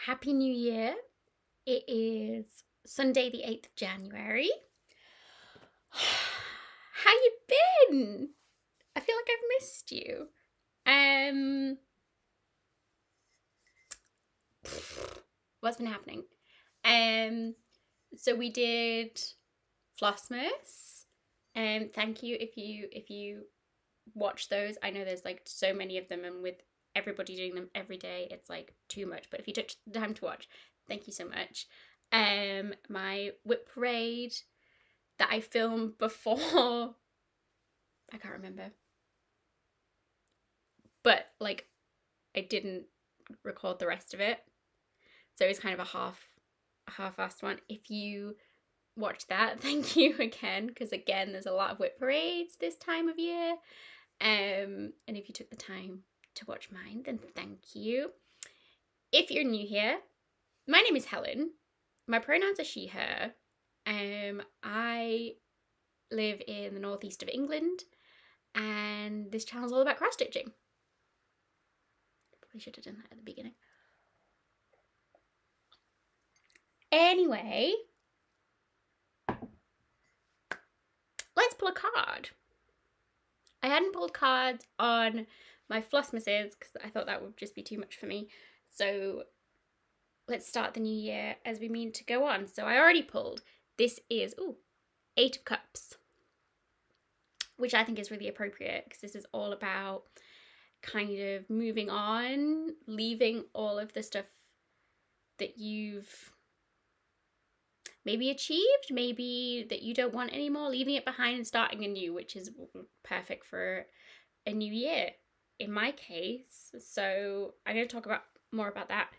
Happy New Year. It is Sunday the 8th of January. How you been? I feel like I've missed you. What's been happening? So we did Flossmas. Thank you if you watch those. I know there's like so many of them, and with everybody doing them every day, it's like too much. But if you took the time to watch, thank you so much. My whip parade that I filmed before, I can't remember, but like I didn't record the rest of it, so it's kind of a half-assed one. If you watch that, thank you again, because again there's a lot of whip parades this time of year. And if you took the time to watch mine, then thank you. If you're new here, my name is Helen. My pronouns are she, her. I live in the northeast of England, and this channel's all about cross stitching. Probably should have done that at the beginning. Anyway, let's pull a card. I hadn't pulled cards on my Flossmases because I thought that would just be too much for me. So let's start the new year as we mean to go on. So I already pulled. This is, Eight of Cups, which I think is really appropriate because this is all about kind of moving on, leaving all of the stuff that you've maybe achieved, maybe that you don't want anymore, leaving it behind and starting anew, which is perfect for a new year in my case. So I'm going to talk more about that.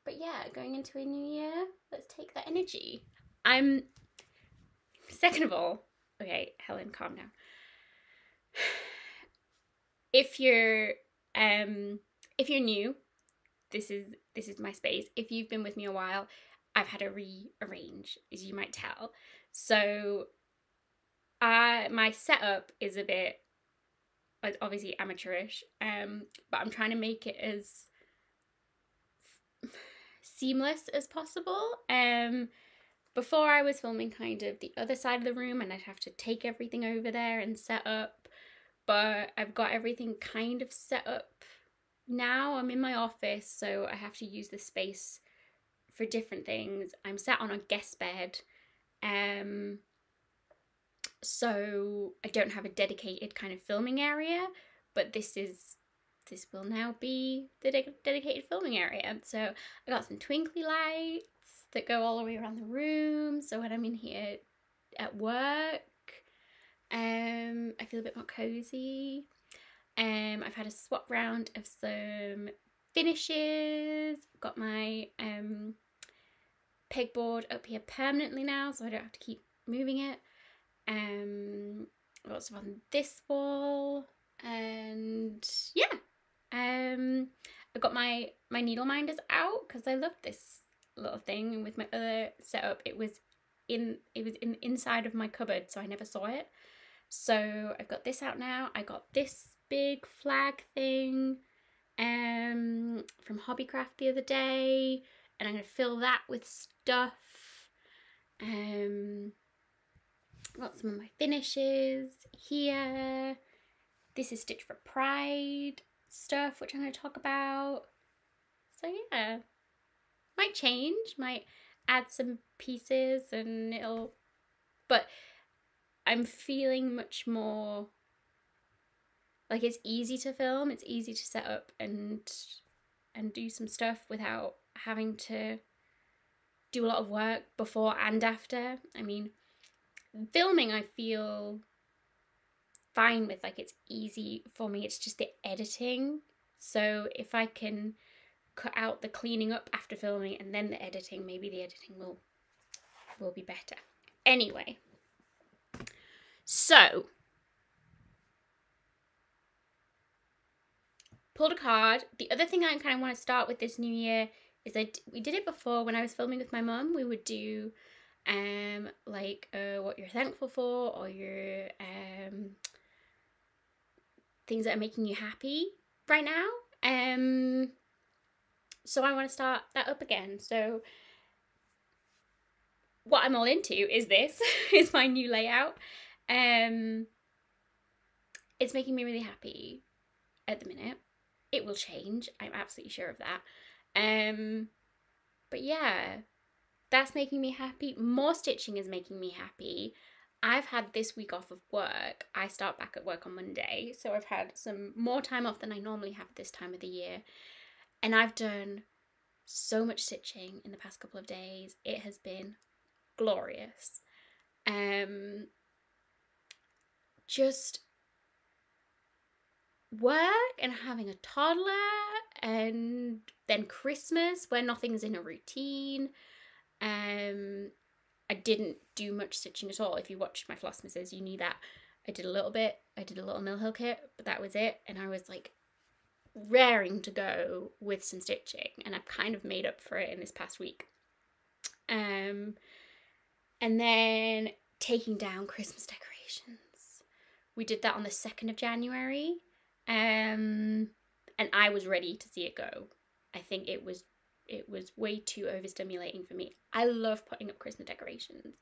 But yeah, going into a new year, let's take that energy. Second of all, okay, Helen, calm down. If you're new, this is my space. If you've been with me a while, I've had to rearrange, as you might tell. So my setup is a bit, it's obviously amateurish, but I'm trying to make it as seamless as possible. Before I was filming kind of the other side of the room, and I'd have to take everything over there and set up, but I've got everything kind of set up now. I'm in my office, so I have to use the space for different things. I'm sat on a guest bed, so I don't have a dedicated kind of filming area, but this will now be the dedicated filming area. So I got some twinkly lights that go all the way around the room, so when I'm in here at work, I feel a bit more cozy. I've had a swap round of some finishes. Got my pegboard up here permanently now, so I don't have to keep moving it. Got stuff on this wall, and yeah. I got my needle minders out because I love this little thing, and with my other setup it was in the inside of my cupboard, so I never saw it. So I've got this out now. I got this big flag thing from Hobbycraft the other day, and I'm going to fill that with stuff. Got some of my finishes here. This is Stitch for Pride stuff, which I'm going to talk about. So yeah, might change, might add some pieces, and but I'm feeling much more like it's easy to film, it's easy to set up and do some stuff without having to do a lot of work before and after. I mean, filming I feel fine with, like it's easy for me, it's just the editing. So if I can cut out the cleaning up after filming and then the editing, maybe the editing will be better. Anyway, so pulled a card. The other thing I kind of want to start with this new year is we did it before when I was filming with my mum. We would do like what you're thankful for, or your things that are making you happy right now. So I want to start that up again. So what I'm all into is this, is my new layout. It's making me really happy at the minute. It will change, I'm absolutely sure of that. But yeah, that's making me happy. More stitching is making me happy. I've had this week off of work. I start back at work on Monday, so I've had some more time off than I normally have this time of the year. And I've done so much stitching in the past couple of days. It has been glorious. Just work and having a toddler, and then Christmas where nothing's in a routine. I didn't do much stitching at all. If you watched my Flossmasses, you knew that. I did a little bit. I did a little Mill Hill kit, but that was it. And I was like raring to go with some stitching, and I've kind of made up for it in this past week. And then taking down Christmas decorations. We did that on the 2nd of January. And I was ready to see it go. I think it was way too overstimulating for me. I love putting up Christmas decorations.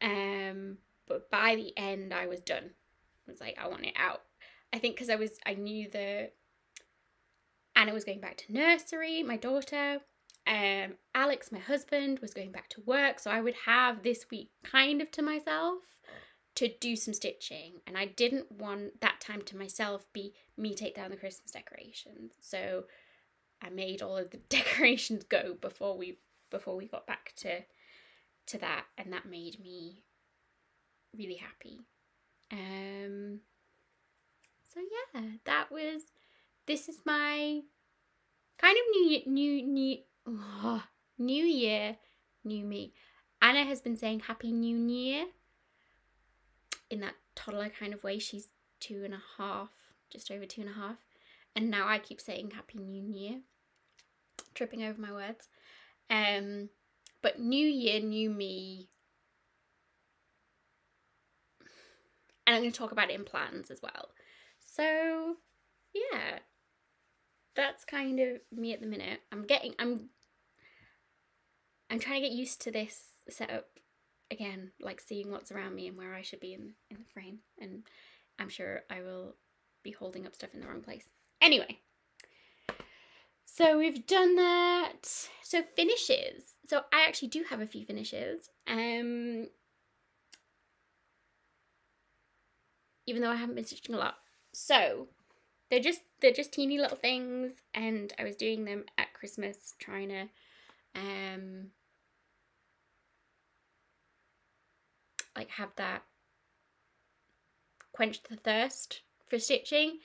But by the end I was done. I was like, I want it out. I think because I knew that Anna was going back to nursery, my daughter. Alex, my husband, was going back to work, so I would have this week kind of to myself to do some stitching, and I didn't want that time to myself be me take down the Christmas decorations. So I made all of the decorations go before we got back to that, and that made me really happy. So yeah, this is my kind of new year, new me. Anna has been saying Happy New Year in that toddler kind of way. She's 2.5, just over 2.5. And now I keep saying Happy New Year, tripping over my words. But new year, new me. And I'm going to talk about it in plans as well. So yeah, that's kind of me at the minute. I'm trying to get used to this setup again, like seeing what's around me and where I should be in the frame. And I'm sure I will be holding up stuff in the wrong place. Anyway, so we've done that. So finishes. So I actually do have a few finishes. Even though I haven't been stitching a lot. So they're just teeny little things, and I was doing them at Christmas, trying to like have that quench the thirst for stitching.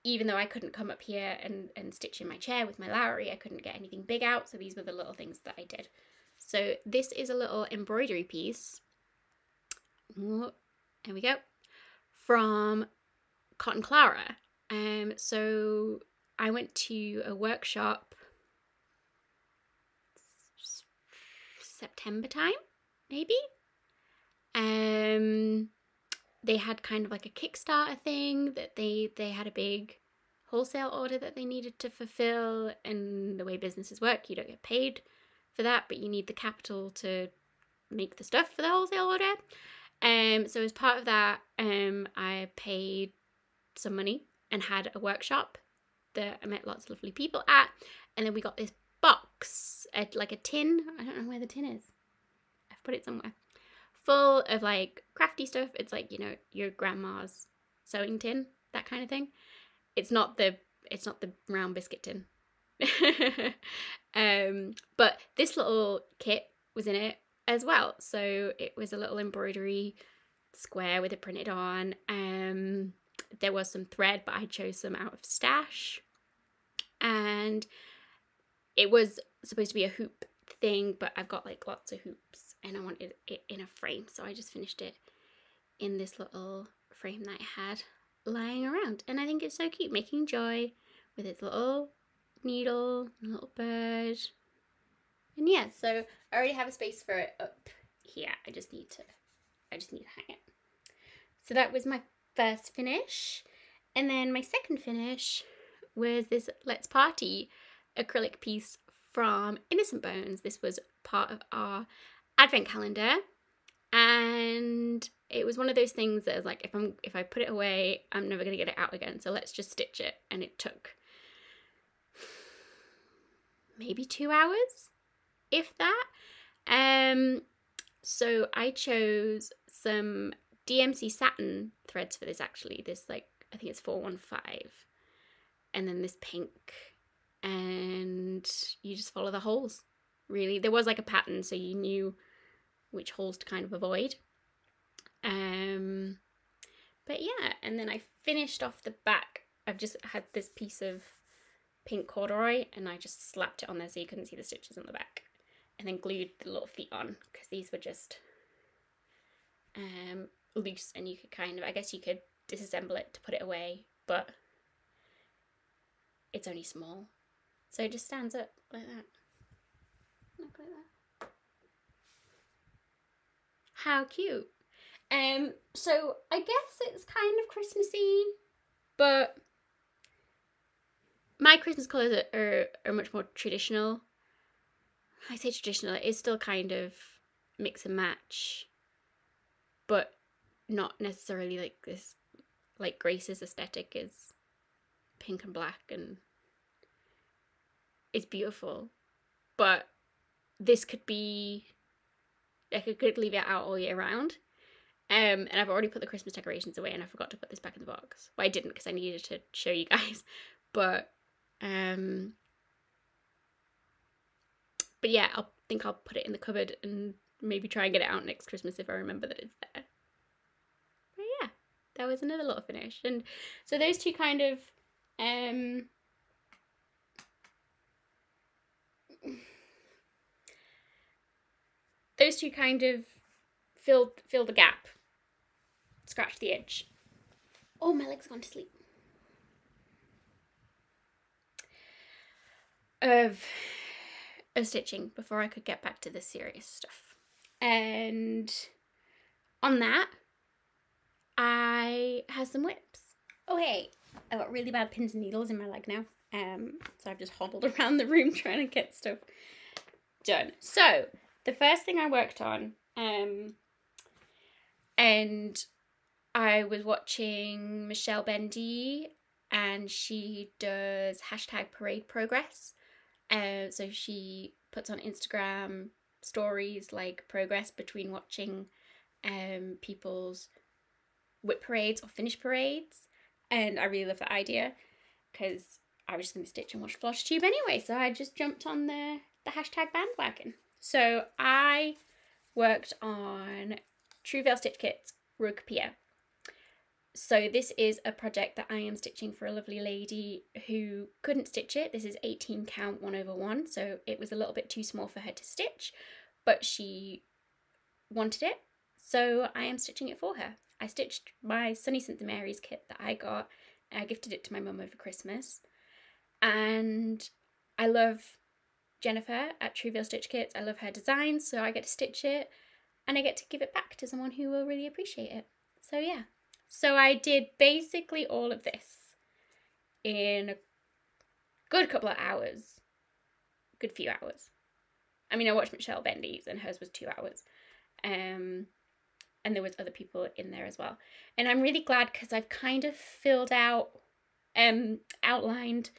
Even though I couldn't come up here and stitch in my chair with my Lowry, I couldn't get anything big out, so these were the little things that I did. So this is a little embroidery piece. There we go. From Cotton Clara. So I went to a workshop September time, maybe. They had kind of like a Kickstarter thing that they had a big wholesale order that they needed to fulfill, and the way businesses work, you don't get paid for that, but you need the capital to make the stuff for the wholesale order. So as part of that, I paid some money and had a workshop that I met lots of lovely people at, and then we got this box, like a tin. I don't know where the tin is. I've put it somewhere. Full of like crafty stuff. It's like, you know, your grandma's sewing tin, that kind of thing. It's not the round biscuit tin. But this little kit was in it as well. So it was a little embroidery square with it printed on. There was some thread, but I chose some out of stash. And it was supposed to be a hoop thing, but I've got like lots of hoops and I wanted it in a frame, so I just finished it in this little frame that I had lying around. And I think it's so cute, making joy with its little needle and little bird. And yeah, so I already have a space for it up here. I just need to hang it. So that was my first finish. And then my second finish was this Let's Party acrylic piece from Innocent Bones. This was part of our advent calendar, and it was one of those things that was like, if I put it away, I'm never gonna get it out again, so let's just stitch it. And it took maybe 2 hours, if that. So I chose some DMC satin threads for this, actually. This, like, I think it's 415, and then this pink, and you just follow the holes, really. There was like a pattern, so you knew which holes to kind of avoid. But yeah, and then I finished off the back. I've just had this piece of pink corduroy, and I just slapped it on there so you couldn't see the stitches on the back, and then glued the little feet on, because these were just loose, and you could kind of, I guess you could disassemble it to put it away, but it's only small, so it just stands up like that. Look like that. How cute. So I guess it's kind of Christmassy, but my Christmas colours are much more traditional. I say traditional, it is still kind of mix and match, but not necessarily like this, like Grace's aesthetic is pink and black, and it's beautiful. But this could be, I could leave it out all year round. And I've already put the Christmas decorations away, and I forgot to put this back in the box. Well, I didn't, because I needed to show you guys. But yeah, I think I'll put it in the cupboard and maybe try and get it out next Christmas if I remember that it's there. But yeah, that was another little finish. And so those two kind of fill the gap, scratch the itch. Oh, my leg's gone to sleep. Of stitching before I could get back to the serious stuff. And on that, I had some whips. Oh hey, I got really bad pins and needles in my leg now. So I've just hobbled around the room trying to get stuff done. So the first thing I worked on, and I was watching Michelle Bendy, and she does #parade progress. So she puts on Instagram stories like progress between watching people's whip parades or finish parades, and I really love that idea, because I was just going to stitch and watch Flosstube anyway, so I just jumped on the #bandwagon. So I worked on True Veil Stitch Kit's Roke Pier. So this is a project that I am stitching for a lovely lady who couldn't stitch it. This is 18 count 1/1, so it was a little bit too small for her to stitch, but she wanted it, so I am stitching it for her. I stitched my Sunny St. Mary's kit that I got, and I gifted it to my mum over Christmas, and I love Jennifer at True Veil Stitch Kits. I love her designs, so I get to stitch it, and I get to give it back to someone who will really appreciate it. So yeah. So I did basically all of this in a good couple of hours. Good few hours. I mean, I watched Michelle Bendy's, and hers was 2 hours. And there was other people in there as well. And I'm really glad, because I've kind of filled out, outlined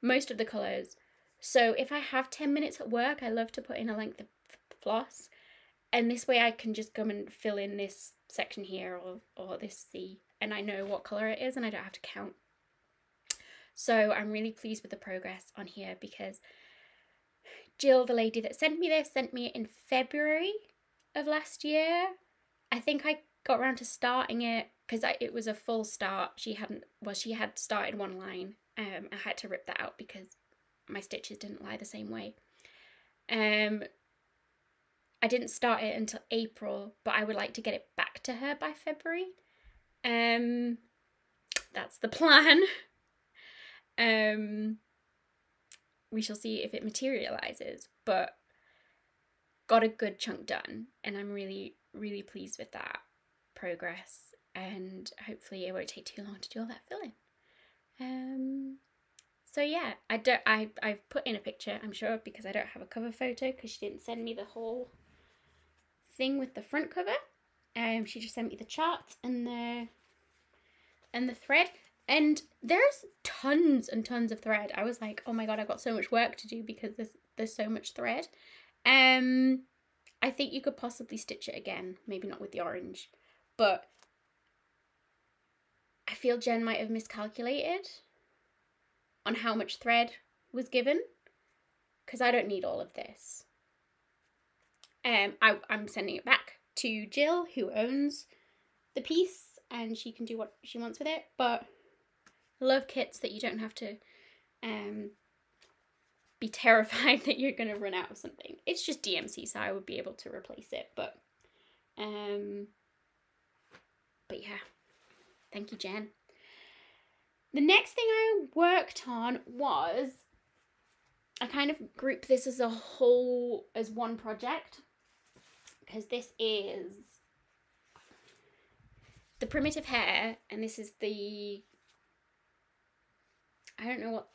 most of the colours. So if I have 10 minutes at work, I love to put in a length of floss. And this way I can just come and fill in this section here or this C, and I know what colour it is, and I don't have to count. So I'm really pleased with the progress on here, because Jill, the lady that sent me this, sent me it in February of last year. I think I got around to starting it, because it was a full start. She had started one line. I had to rip that out because my stitches didn't lie the same way. I didn't start it until April, but I would like to get it back to her by February. That's the plan. We shall see if it materializes, but got a good chunk done, and I'm really, really pleased with that progress, and hopefully it won't take too long to do all that filling. So yeah, I've put in a picture, I'm sure, because I don't have a cover photo because she didn't send me the whole thing with the front cover. She just sent me the charts and the thread. And there's tons and tons of thread. I was like, oh my god, I've got so much work to do because there's so much thread. I think you could possibly stitch it again, maybe not with the orange, but I feel Jen might have miscalculated on how much thread was given, because I don't need all of this. I'm sending it back to Jill, who owns the piece, and she can do what she wants with it, but I love kits that you don't have to be terrified that you're going to run out of something. It's just DMC, so I would be able to replace it, but yeah, thank you, Jen. The next thing I worked on was, I kind of grouped this as a whole, as one project, because this is the primitive hair, and this is the, I don't know what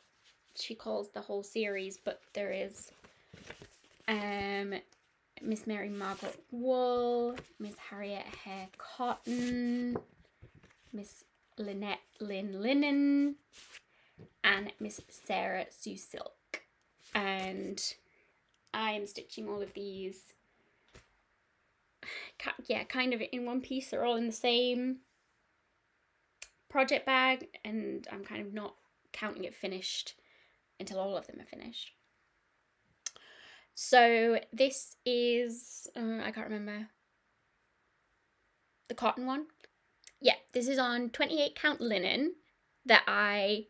she calls the whole series, but there is Miss Mary Margaret Wool, Miss Harriet Hair Cotton, Miss Lynette Lynn Linen, and Miss Sarah Sue Silk. And I am stitching all of these, yeah, kind of in one piece. They're all in the same project bag, and I'm kind of not counting it finished until all of them are finished. So this is, I can't remember, the cotton one. Yeah, this is on 28 count linen that I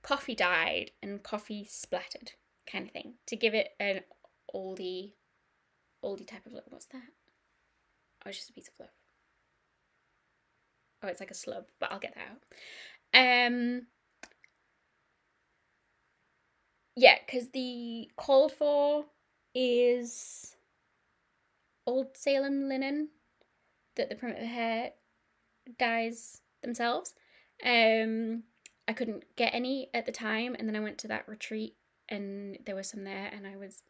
coffee dyed and coffee splattered kind of thing to give it an oldie type of look. What's that? Oh, it's just a piece of fluff. Oh, it's like a slub, but I'll get that out. Yeah, because the called for is Old Salem linen that the primitive hair dyes themselves. I couldn't get any at the time, and then I went to that retreat and there was some there, and I was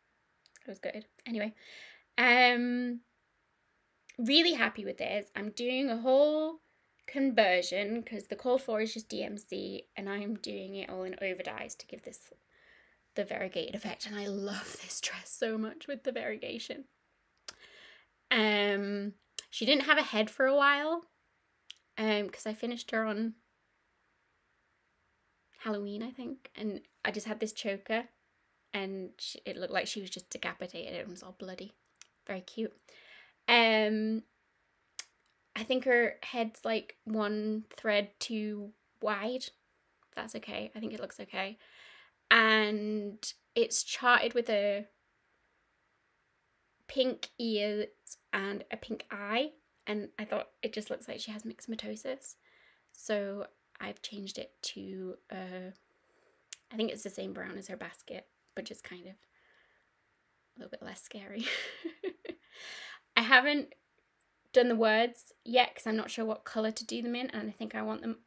gutted. Anyway, really happy with this. I'm doing a whole conversion because the call for is just DMC, and I'm doing it all in overdyes to give this the variegated effect, and I love this dress so much with the variegation. She didn't have a head for a while, because I finished her on Halloween, I think, and I just had this choker, and it looked like she was just decapitated. It was all bloody. Very cute. I think her head's like one thread too wide. That's okay. I think it looks okay. And it's charted with a pink ears and a pink eye, and I thought it just looks like she has myxomatosis, so I've changed it to I think it's the same brown as her basket, but just kind of a little bit less scary. I haven't done the words yet because I'm not sure what colour to do them in, and I think I want them,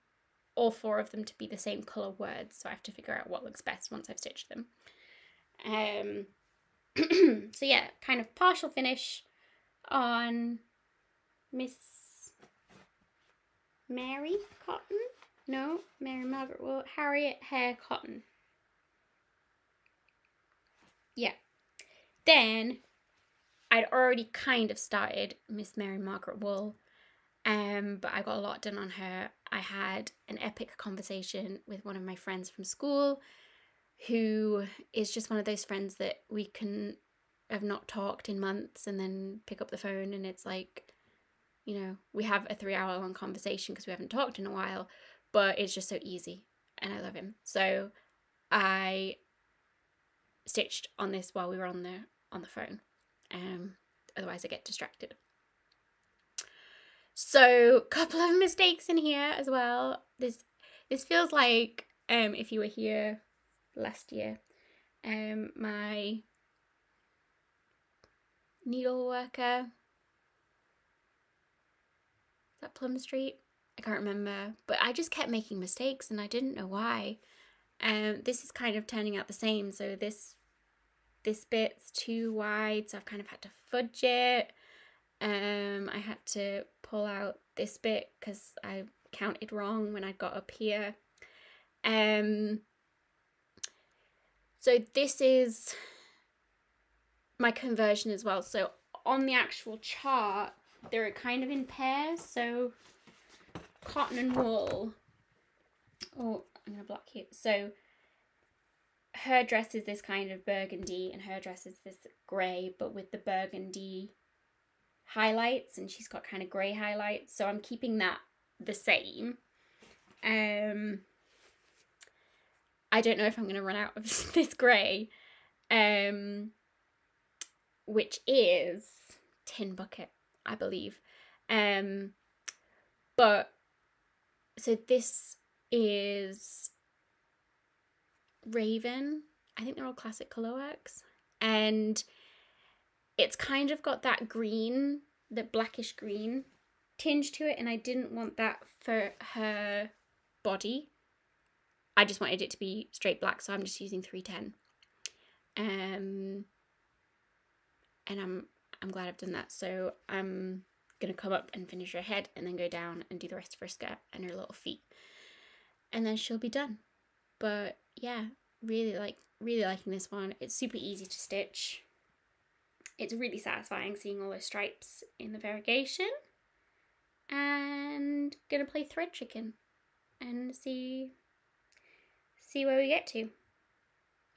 all four of them, to be the same colour words, so I have to figure out what looks best once I've stitched them. So yeah, kind of partial finish on Miss Mary Cotton? No, Mary Margaret Wool, Harriet Hair Cotton. Yeah. Then I'd already kind of started Miss Mary Margaret Wool, but I got a lot done on her. I had an epic conversation with one of my friends from school, who is just one of those friends that we can have not talked in months and then pick up the phone and it's like, you know, we have a 3-hour long conversation because we haven't talked in a while, but it's just so easy and I love him. So I stitched on this while we were on the phone. Otherwise I get distracted. So, couple of mistakes in here as well. This feels like if you were here last year, my needle worker, is that Plum Street? I can't remember, but I just kept making mistakes and I didn't know why. This is kind of turning out the same. So this bit's too wide, so I've kind of had to fudge it. I had to pull out this bit because I counted wrong when I got up here. So this is my conversion as well. So on the actual chart, they're kind of in pairs. So cotton and wool. Oh, I'm going to block you. So her dress is this kind of burgundy and her dress is this grey, but with the burgundy highlights, and she's got kind of grey highlights. So I'm keeping that the same. I don't know if I'm going to run out of this grey, which is Tin Bucket, I believe. But so this is Raven. I think they're all classic colourworks, and it's kind of got that green, the blackish green tinge to it, and I didn't want that for her body. I just wanted it to be straight black, so I'm just using 310. And I'm glad I've done that. So I'm gonna come up and finish her head and then go down and do the rest of her skirt and her little feet, and then she'll be done. But yeah, really liking this one. It's super easy to stitch. It's really satisfying seeing all those stripes in the variegation. And gonna play thread chicken and see where we get to.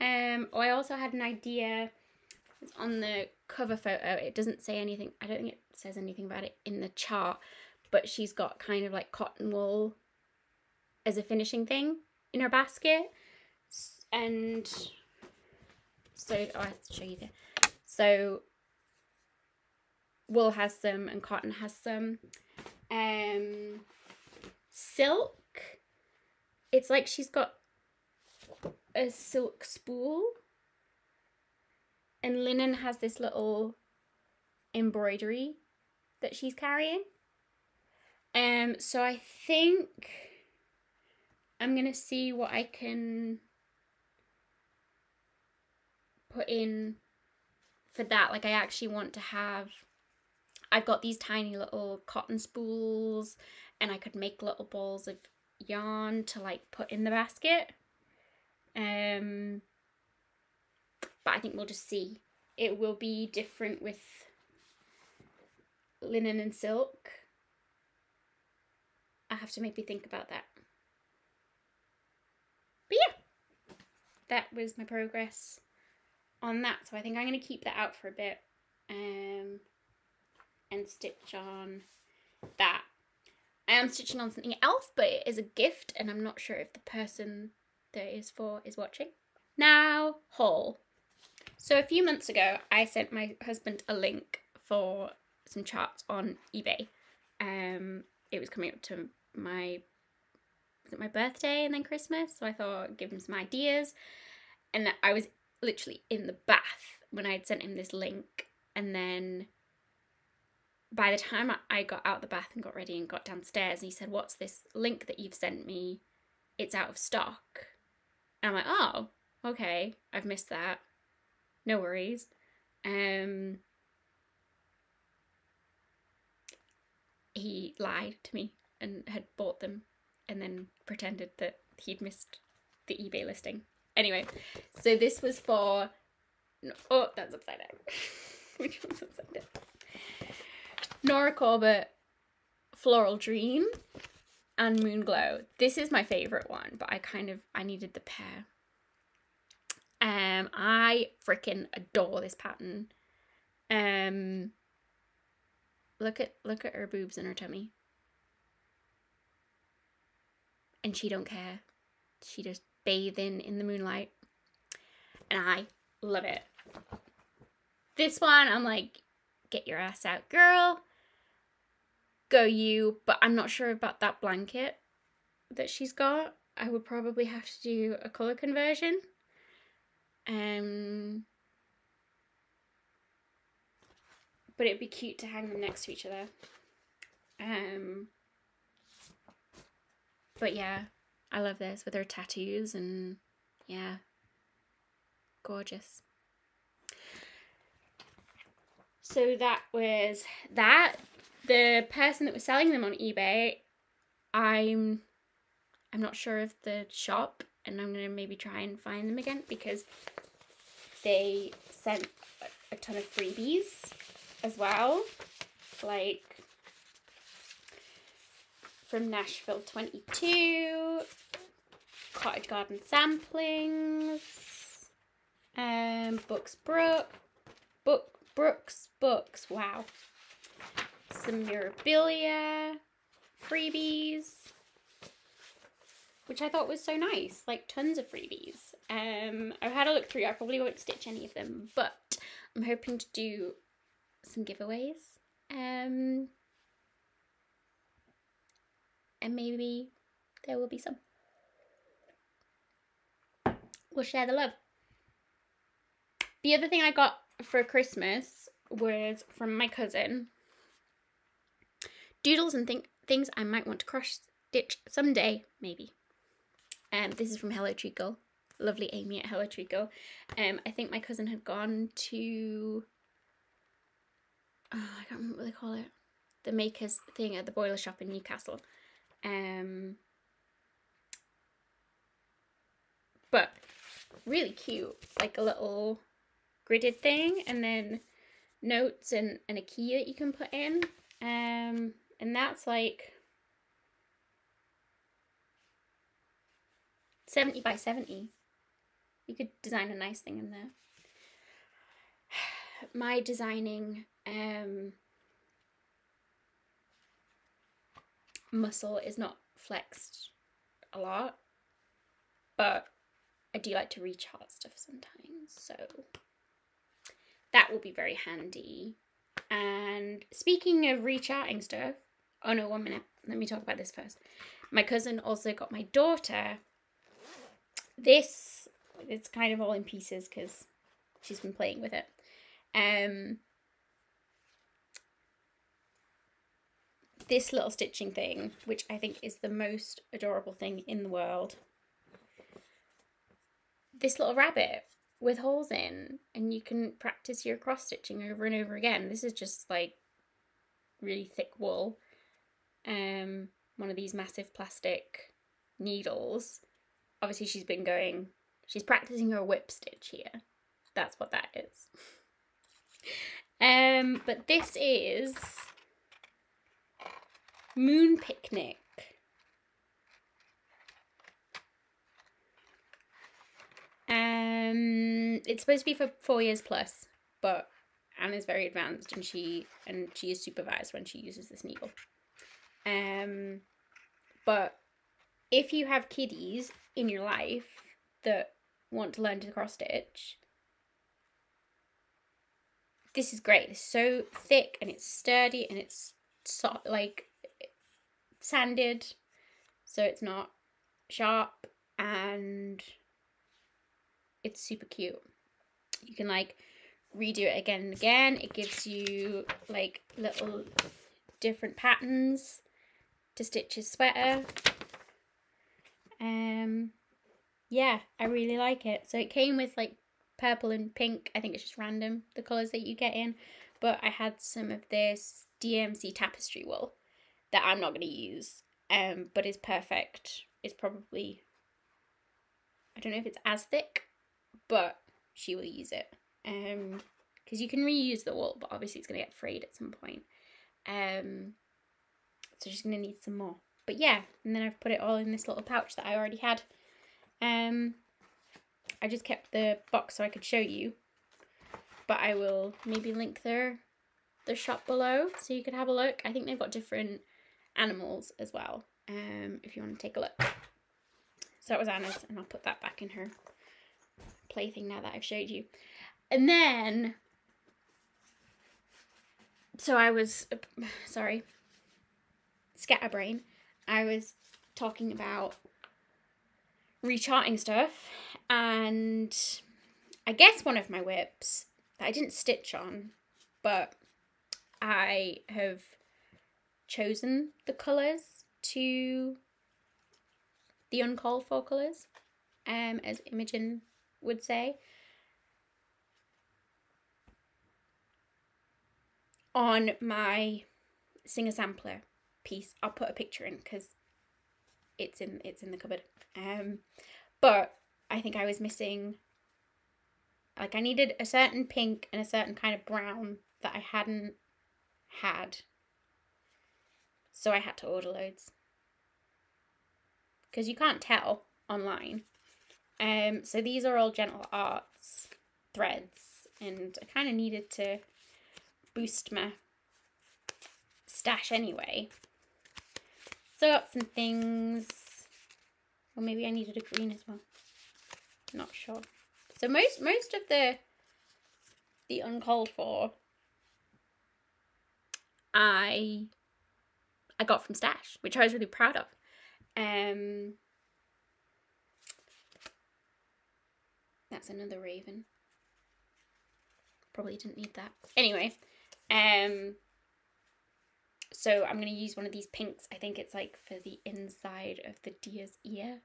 I also had an idea on the cover photo. It doesn't say anything. I don't think it says anything about it in the chart, but she's got kind of like cotton wool as a finishing thing in her basket. And so, I have to show you there. So wool has some and cotton has some. Silk, it's like she's got a silk spool, and linen has this little embroidery that she's carrying. So I think I'm gonna see what I can put in for that. Like, I actually want to have, I've got these tiny little cotton spools, and I could make little balls of yarn to like put in the basket. But I think we'll just see. It will be different with linen and silk. I have to maybe think about that. But yeah, that was my progress on that. So I think I'm going to keep that out for a bit and stitch on that. I am stitching on something else, but it is a gift, and I'm not sure if the person that it is for is watching. Now, haul. So a few months ago, I sent my husband a link for some charts on eBay. It was coming up to my birthday and then Christmas, so I thought I'd give him some ideas. And I was literally in the bath when I had sent him this link, and then by the time I got out of the bath and got ready and got downstairs, he said, "What's this link that you've sent me? It's out of stock." And I'm like, "Oh, okay, I've missed that. No worries." He lied to me and had bought them and then pretended that he'd missed the eBay listing. Anyway, so this was for, oh, that's upside down. Which one's upside down? Nora Corbett, Floral Dream, and Moonglow. This is my favourite one, but I needed the pair. I freaking adore this pattern. Look at her boobs and her tummy. And she don't care. She just bathing in the moonlight. And I love it. This one, I'm like, get your ass out, girl. Go you. But I'm not sure about that blanket that she's got. I would probably have to do a colour conversion. But it'd be cute to hang them next to each other. But yeah, I love this with her tattoos and Yeah. Gorgeous. So that was that. The person that was selling them on eBay, I'm not sure of the shop, and I'm gonna maybe try and find them again, because they sent a ton of freebies as well, like from Nashville 22, Cottage Garden Samplings, Brooks, wow, some Mirabilia freebies, which I thought was so nice, like tons of freebies. I've had a look through. I probably won't stitch any of them, but I'm hoping to do some giveaways, and maybe there will be some. We'll share the love. The other thing I got for Christmas was from my cousin. Doodles and things I might want to cross stitch someday, maybe. This is from Hello Treacle. Lovely Amy at Hello Treacle. I think my cousin had gone to, I can't remember what they call it, the makers thing at the boiler shop in Newcastle. But really cute, like a little gridded thing, and then notes and a key that you can put in. And that's like 70 by 70. You could design a nice thing in there. My designing muscle is not flexed a lot, but I do like to rechart stuff sometimes, so that will be very handy. And speaking of recharting stuff, oh no, 1 minute, let me talk about this first. My cousin also got my daughter this. It's kind of all in pieces because she's been playing with it. This little stitching thing, which I think is the most adorable thing in the world. This little rabbit with holes in, and you can practice your cross stitching over and over again. This is just like really thick wool. One of these massive plastic needles. Obviously she's practicing her whip stitch here. That's what that is. But this is Moon Picnic. It's supposed to be for 4 years plus, but Anna's very advanced, and she is supervised when she uses this needle. But if you have kiddies in your life that want to learn to cross stitch, this is great. It's so thick and it's sturdy and it's like sanded, so it's not sharp, and it's super cute. You can like redo it again and again. It gives you like little different patterns to stitch his sweater. Yeah, I really like it. So it came with like purple and pink. I think it's just random, the colours that you get in. But I had some of this DMC tapestry wool that I'm not going to use, but is perfect. It's probably, I don't know if it's as thick, but she will use it. Because you can reuse the wool, but obviously it's going to get frayed at some point. So she's going to need some more. But yeah, and then I've put it all in this little pouch that I already had. I just kept the box so I could show you, but I will maybe link their shop below so you could have a look. I think they've got different animals as well, if you want to take a look. So that was Anna's, and I'll put that back in her plaything now that I've showed you. And then, so I was, sorry, scatterbrain. I was talking about recharting stuff, and I guess one of my whips that I didn't stitch on, but I have chosen the colours to the uncalled for colours. as Imogen would say, on my singer sampler piece. I'll put a picture in because it's in the cupboard. But I think I was missing, like, I needed a certain pink and a certain kind of brown that I hadn't had, so I had to order loads because you can't tell online. So these are all Gentle Arts threads, and I kind of needed to boost my stash anyway. So I got some things. Or maybe I needed a green as well. Not sure. So most of the uncalled for I got from stash, which I was really proud of. That's another raven. Probably didn't need that. Anyway, so I'm going to use one of these pinks. I think it's like for the inside of the deer's ear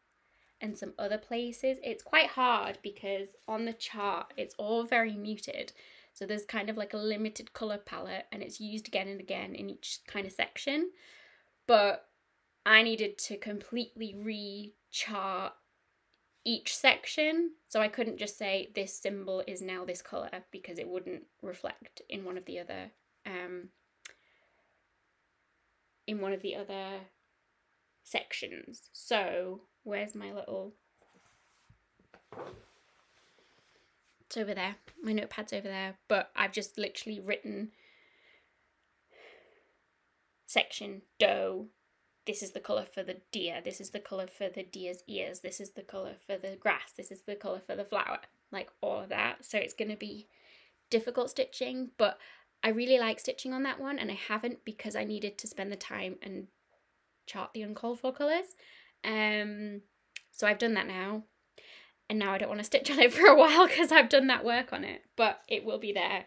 and some other places. It's quite hard because on the chart it's all very muted. So there's kind of like a limited colour palette and it's used again and again in each kind of section. But I needed to completely re-chart each section. So I couldn't just say this symbol is now this colour because it wouldn't reflect in one of the other sections. So where's my little, it's over there, my notepad's over there, but I've just literally written section doe, this is the colour for the deer, this is the colour for the deer's ears, this is the colour for the grass, this is the colour for the flower, like all of that. So it's going to be difficult stitching, but I really like stitching on that one, and I haven't because I needed to spend the time and chart the uncalled for colours. So I've done that now, and now I don't want to stitch on it for a while because I've done that work on it, but it will be there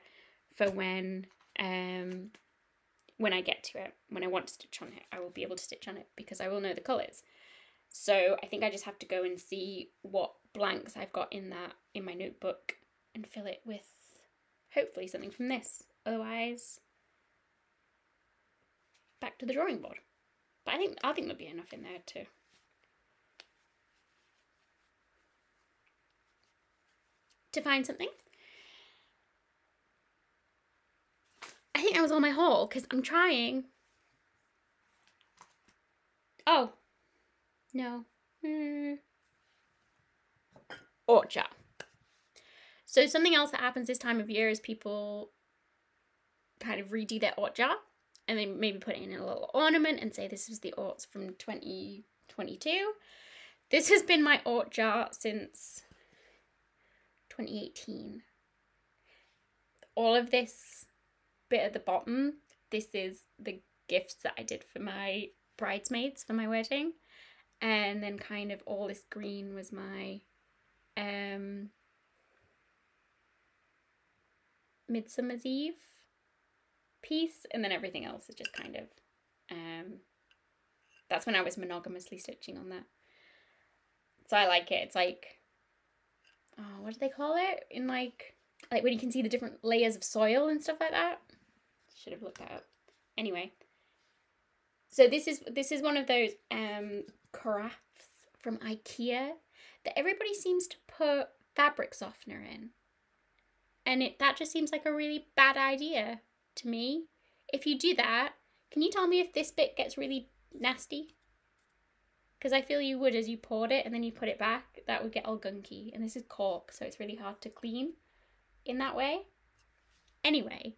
for when I get to it. When I want to stitch on it, I will be able to stitch on it because I will know the colours. So I think I just have to go and see what blanks I've got in my notebook and fill it with hopefully something from this. Otherwise, back to the drawing board. But I think there'll be enough in there to find something. I think that was all my haul because I'm trying. Oh, no. Orchard. So something else that happens this time of year is people kind of redo their orchard and they maybe put it in a little ornament and say this is the orts from 2022. This has been my orchard since 2018. All of this bit at the bottom, this is the gifts that I did for my bridesmaids for my wedding, and then kind of all this green was my Midsummer's Eve piece, and then everything else is just kind of that's when I was monogamously stitching on that. So I like it. It's like, oh, what do they call it? In like when you can see the different layers of soil and stuff like that. Should have looked that up. Anyway, so this is one of those crafts from IKEA that everybody seems to put fabric softener in, and that just seems like a really bad idea to me. If you do that, can you tell me if this bit gets really nasty? Because I feel you would as you poured it and then you put it back, that would get all gunky, and this is cork, so it's really hard to clean in that way. Anyway,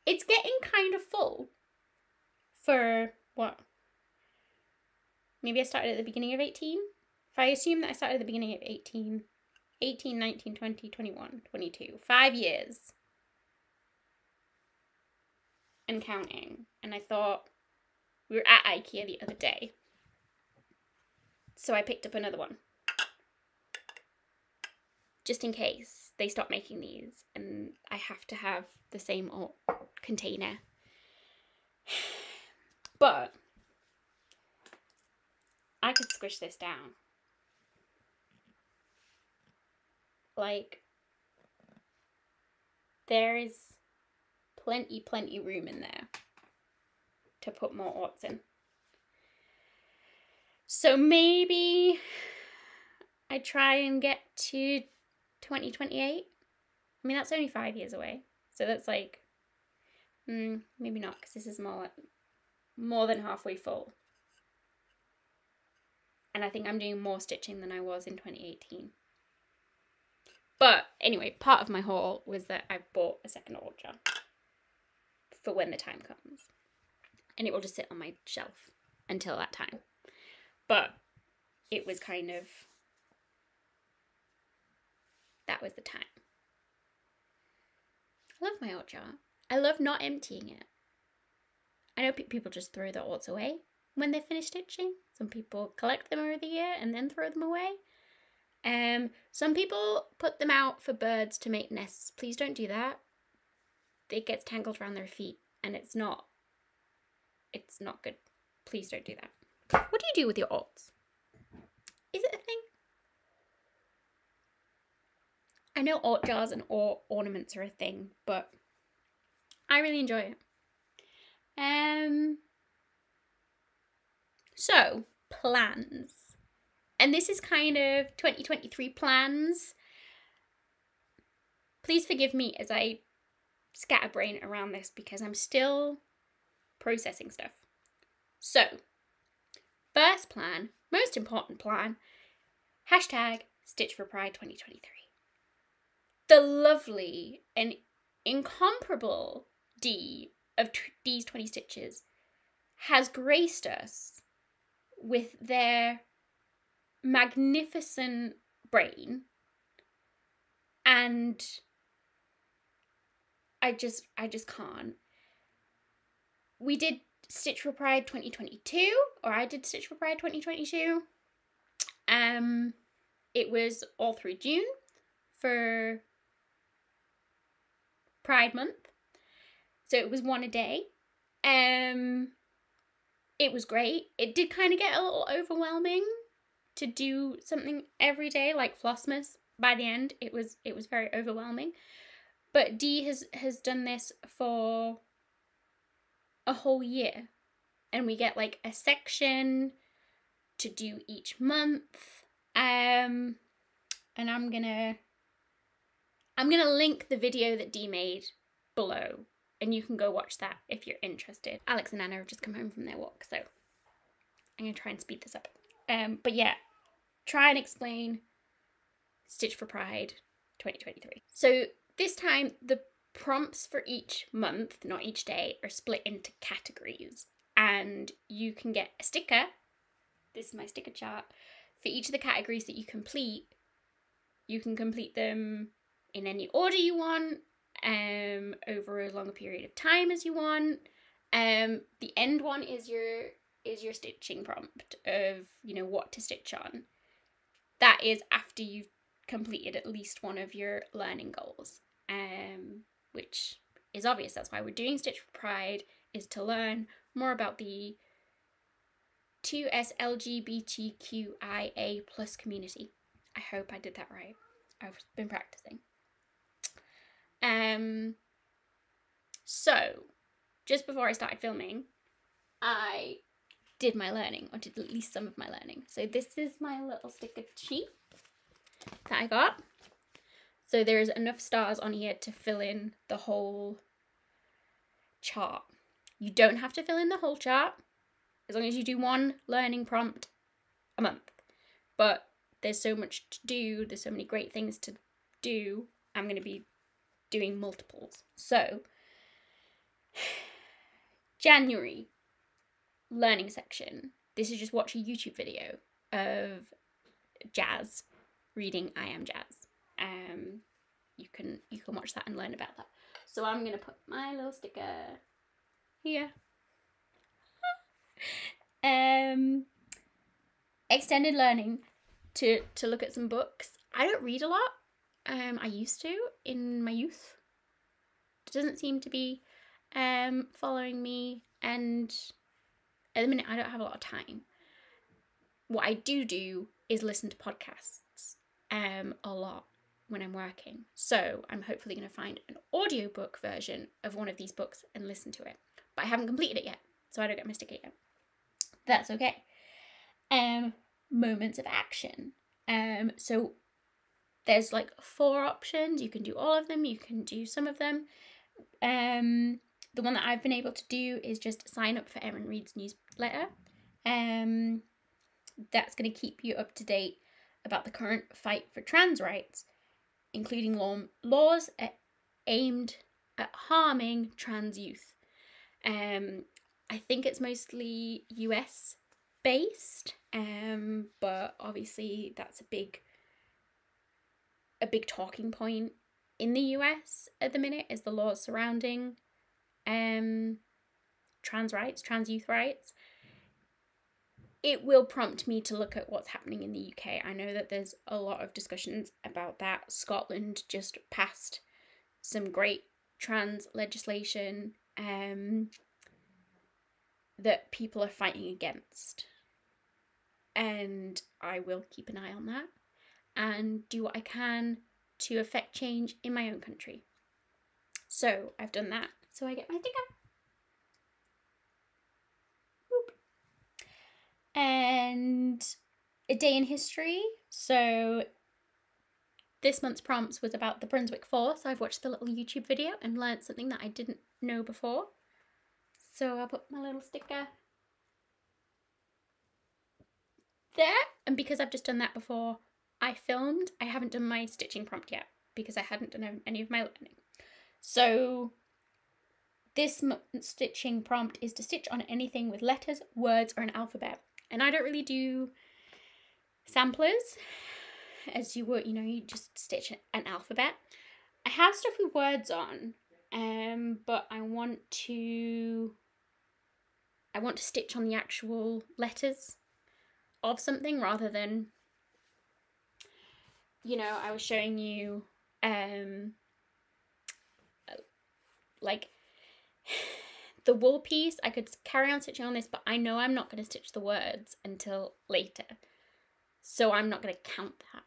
it's getting kind of full for what? Maybe I started at the beginning of 18? If I assume that I started at the beginning of 18, 19, 20, 21, 22, 5 years. And counting. And I thought, we were at IKEA the other day, so I picked up another one. Just in case they stop making these and I have to have the same container. But I could squish this down. like, there is plenty room in there to put more orts in. So maybe I try and get to 2028. I mean, that's only 5 years away. So that's like, maybe not, because this is more than halfway full. And I think I'm doing more stitching than I was in 2018. But anyway, part of my haul was that I've bought a second alt jar for when the time comes. And it will just sit on my shelf until that time. But it was kind of, that was the time. I love my alt jar. I love not emptying it. I know people just throw their alts away when they finish stitching. Some people collect them over the year and then throw them away. Some people put them out for birds to make nests. Please don't do that. It gets tangled around their feet and it's not good. Please don't do that. What do you do with your alts? Is it a thing? I know alt jars and ornaments are a thing, but I really enjoy it. So, plans. And this is kind of 2023 plans. Please forgive me as I scatterbrain around this because I'm still processing stuff. So, first plan, most important plan, hashtag Stitch for Pride 2023. The lovely and incomparable D of D's 20 Stitches has graced us with their magnificent brain, and I just can't. We did Stitch for Pride 2022, or I did Stitch for Pride 2022. It was all through June for Pride Month, so it was one a day. It was great. It did kind of get a little overwhelming to do something every day like Flossmas. By the end, it was very overwhelming. But D has done this for a whole year, and we get like a section to do each month. And I'm gonna link the video that D made below, and you can go watch that if you're interested. Alex and Anna have just come home from their walk, so I'm gonna try and speed this up. But yeah, try and explain Stitch for Pride 2023. So this time the prompts for each month, not each day, are split into categories, and you can get a sticker. This is my sticker chart. For each of the categories that you complete, you can complete them in any order you want, over as long a period of time as you want. The end one is your stitching prompt of, you know, what to stitch on. That is after you've completed at least one of your learning goals, which is obvious. That's why we're doing Stitch for Pride, is to learn more about the 2S LGBTQIA+ community. I hope I did that right. I've been practicing. So just before I started filming, I did my learning, or did at least some of my learning. So this is my little sticker sheet that I got. So there's enough stars on here to fill in the whole chart. You don't have to fill in the whole chart, as long as you do one learning prompt a month. But there's so much to do, there's so many great things to do, I'm going to be doing multiples. So, January learning section. This is just watch a YouTube video of Jazz reading I Am Jazz. You can watch that and learn about that. So I'm going to put my little sticker here. Extended learning to look at some books. I don't read a lot. I used to in my youth. It doesn't seem to be following me, and at the minute I don't have a lot of time. What I do is listen to podcasts a lot. when I'm working. So I'm hopefully going to find an audiobook version of one of these books and listen to it. But I haven't completed it yet, so I don't get my sticker yet. That's okay. Moments of action. So there's like 4 options. You can do all of them, you can do some of them. The one that I've been able to do is just sign up for Erin Reed's newsletter. That's going to keep you up to date about the current fight for trans rights, including laws aimed at harming trans youth. I think it's mostly US based, but obviously that's a big talking point in the US at the minute, is the laws surrounding trans rights, trans youth rights. It will prompt me to look at what's happening in the UK. I know that there's a lot of discussions about that. Scotland just passed some great trans legislation that people are fighting against. And I will keep an eye on that and do what I can to affect change in my own country. So I've done that. So I get my sticker. And a day in history. So this month's prompts was about the Brunswick 4. So I've watched the little YouTube video and learned something that I didn't know before. So I'll put my little sticker there. And because I've just done that before I filmed, I haven't done my stitching prompt yet because I hadn't done any of my learning. So this stitching prompt is to stitch on anything with letters, words, or an alphabet. And I don't really do samplers, as you would, you just stitch an alphabet. I have stuff with words on, but I want to stitch on the actual letters of something rather than, I was showing you, like, the wool piece. I could carry on stitching on this, but I know I'm not going to stitch the words until later. So I'm not going to count that.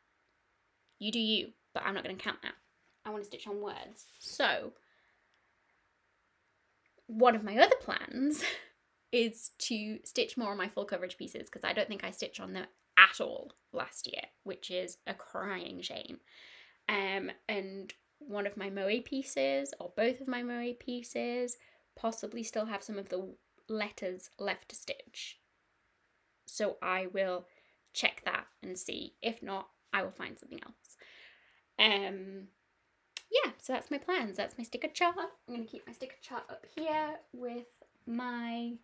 You do you, but I'm not going to count that. I want to stitch on words. So one of my other plans is to stitch more on my full coverage pieces, because I don't think I stitched on them at all last year, which is a crying shame. And one of my Moet pieces, or both of my Moet pieces, possibly still have some of the letters left to stitch. So I will check that and see. If not, I will find something else. Yeah, so that's my plans. That's my sticker chart. I'm going to keep my sticker chart up here with my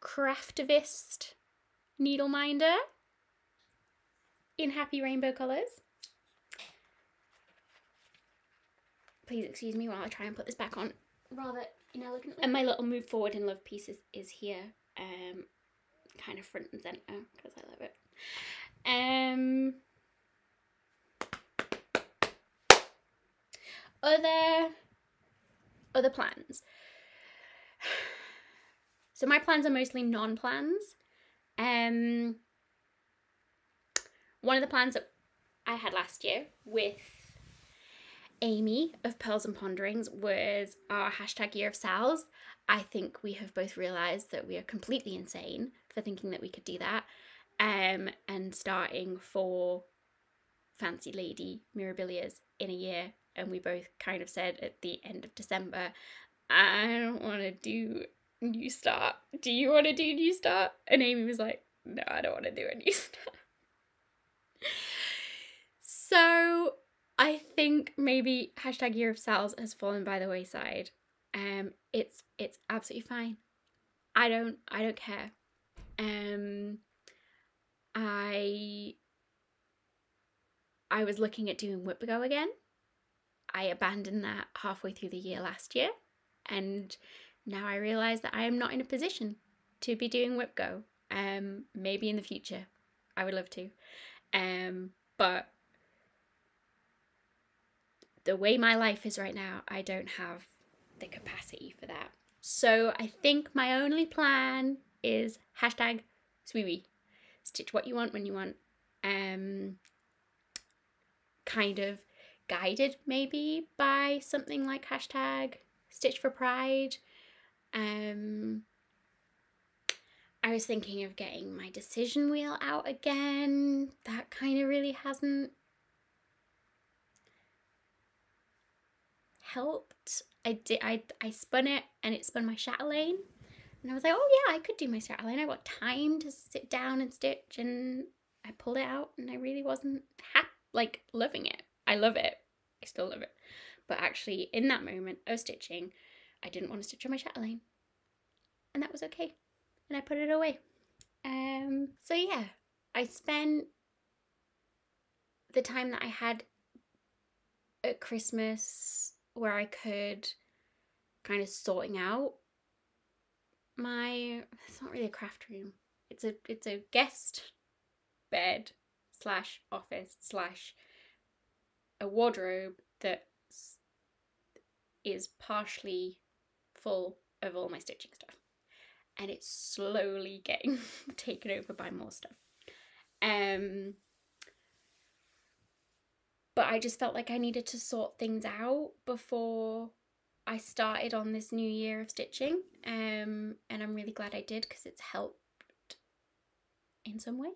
Craftivist needle minder in happy rainbow colours. Please excuse me while I try and put this back on rather inelegantly. And my little move forward in love piece is here, kind of front and centre, because I love it. Other plans. So my plans are mostly non-plans. One of the plans that I had last year with Amy of Pearls and Ponderings was our hashtag Year of Sals. I think we have both realised that we are completely insane for thinking that we could do that. And starting 4 fancy lady mirabilias in a year. And we both kind of said at the end of December, I don't want to do New Start. Do you want to do New Start? And Amy was like, no, I don't want to do a New Start. So I think maybe hashtag Year of Sals has fallen by the wayside. It's absolutely fine. I don't care. I was looking at doing Whip Go again. I abandoned that halfway through the year last year, and now I realise that I am not in a position to be doing Whip Go. Maybe in the future, I would love to. But the way my life is right now, I don't have the capacity for that. So I think my only plan is hashtag Sweetie. stitch what you want when you want. Kind of guided maybe by something like hashtag Stitch for Pride. I was thinking of getting my decision wheel out again. That kind of really hasn't helped. I spun it and it spun my chatelaine. And I was like, oh yeah, I could do my chatelaine. I got time to sit down and stitch, and I pulled it out and I really wasn't loving it. I love it. I still love it. But actually in that moment of stitching, I didn't want to stitch on my chatelaine. And that was okay. And I put it away. So yeah, I spent the time that I had at Christmas where I could kind of sorting out it's not really a craft room. It's a guest bed / office / a wardrobe that is partially full of all my stitching stuff. And it's slowly getting taken over by more stuff. But I just felt like I needed to sort things out before I started on this new year of stitching. And I'm really glad I did, because it's helped in some ways.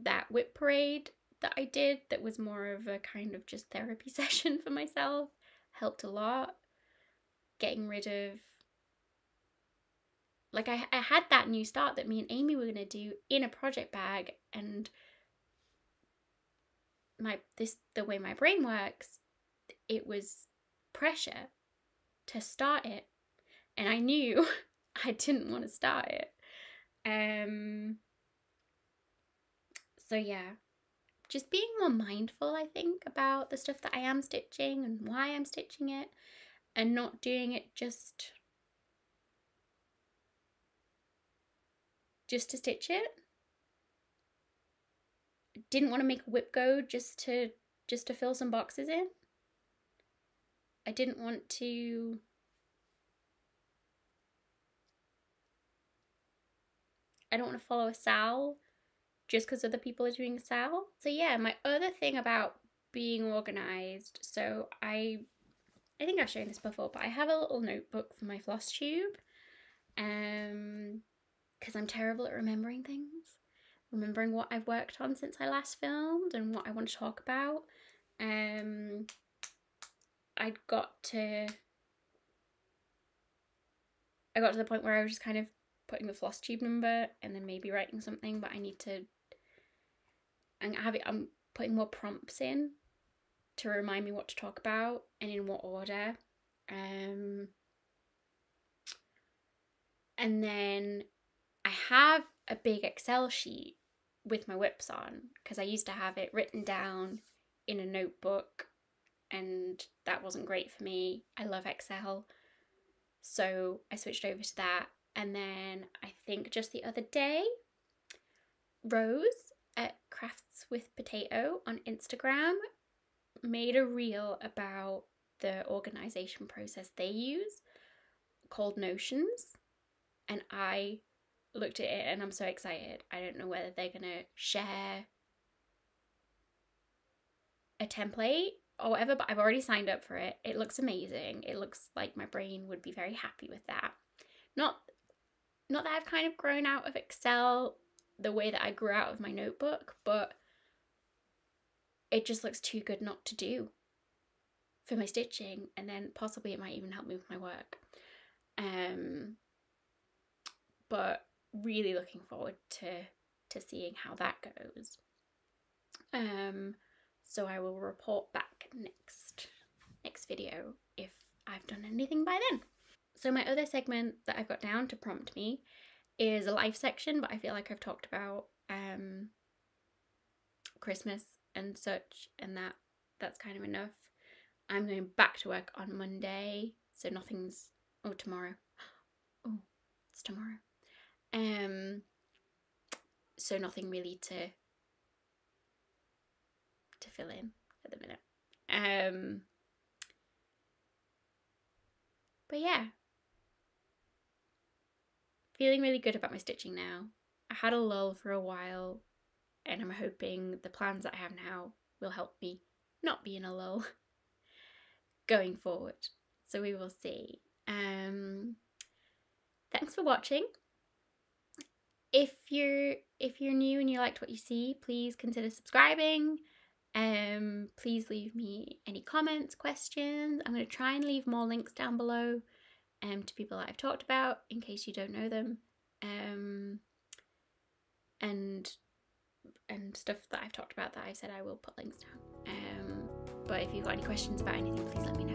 That whip parade that I did, that was more of a kind of just therapy session for myself, helped a lot. Getting rid of, like, I had that new start that me and Amy were going to do in a project bag, and the way my brain works, it was pressure to start it, and I knew I didn't want to start it. So yeah, just being more mindful, I think, about the stuff that I am stitching and why I'm stitching it, and not doing it just to stitch it. Didn't want to make a whip go just to fill some boxes in. I didn't want to follow a sal just because other people are doing a sal. So yeah, my other thing about being organized, so I think I've shown this before, but I have a little notebook for my Flosstube, because I'm terrible at remembering things. Remembering what I've worked on since I last filmed and what I want to talk about. I got to the point where I was just kind of putting the Flosstube number and then maybe writing something, but I need to, I'm putting more prompts in to remind me what to talk about and in what order. And then I have a big Excel sheet with my whips on, because I used to have it written down in a notebook, and that wasn't great for me. I love Excel, so I switched over to that. And then I think just the other day, Rose at Crafts with Potato on Instagram made a reel about the organization process they use called Notions, and I looked at it and I'm so excited. I don't know whether they're gonna share a template or whatever, but I've already signed up for it. It looks amazing. It looks like my brain would be very happy with that. Not that I've kind of grown out of Excel the way that I grew out of my notebook, but it just looks too good not to do for my stitching, and then possibly it might even help me with my work. But really looking forward to seeing how that goes. So I will report back next video if I've done anything by then. So my other segment that I've got down to prompt me is a life section, but I feel like I've talked about Christmas and such, and that's kind of enough. I'm going back to work on Monday, so nothing's, tomorrow. Oh, it's tomorrow. So nothing really to fill in at the minute. But yeah, feeling really good about my stitching now. I had a lull for a while, and I'm hoping the plans that I have now will help me not be in a lull going forward. So we will see. Thanks for watching. If you're new and you liked what you see, please consider subscribing. Please leave me any comments, questions. I'm going to try and leave more links down below to people that I've talked about in case you don't know them, and stuff that I've talked about that I said I will put links down. But if you've got any questions about anything, please let me know.